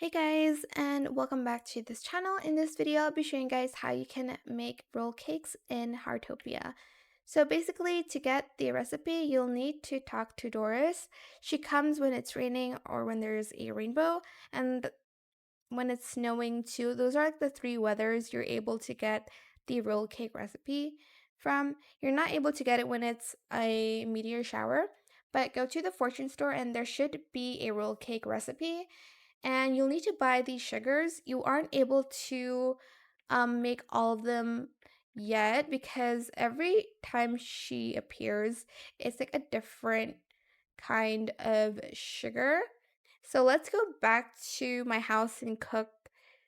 Hey guys, and welcome back to this channel. In this video, I'll be showing you guys how you can make roll cakes in Heartopia. So basically, to get the recipe, you'll need to talk to Doris. She comes when it's raining or when there's a rainbow, and when it's snowing too. Those are like the three weathers you're able to get the roll cake recipe from. You're not able to get it when it's a meteor shower, but go to the fortune store and there should be a roll cake recipe, and you'll need to buy these sugars. You aren't able to make all of them yet because every time she appears, it's like a different kind of sugar. So let's go back to my house and cook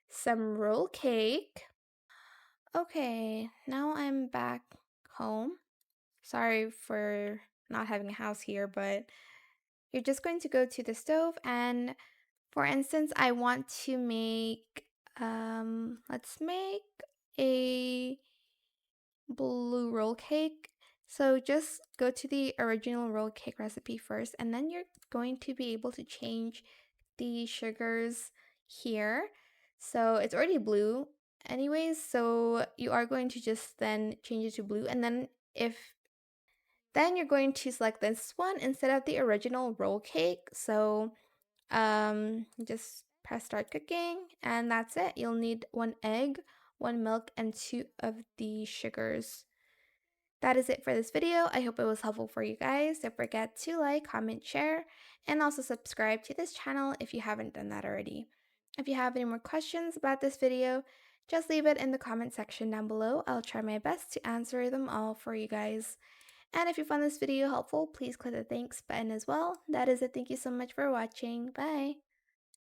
some roll cake. Okay, now I'm back home. Sorry for not having a house here, but you're just going to go to the stove and for instance, I want to make, let's make a blue roll cake. So just go to the original roll cake recipe first, and then you're going to be able to change the sugars here. So it's already blue anyways, so you are going to just then change it to blue, and then you're going to select this one instead of the original roll cake. So just press start cooking, and that's it. You'll need 1 egg, 1 milk, and 2 of the sugars. That is it for this video. I hope it was helpful for you guys. Don't forget to like, comment, share, and also subscribe to this channel if you haven't done that already. If you have any more questions about this video, just leave it in the comment section down below. I'll try my best to answer them all for you guys. And if you found this video helpful, please click the thanks button as well. That is it. Thank you so much for watching. Bye.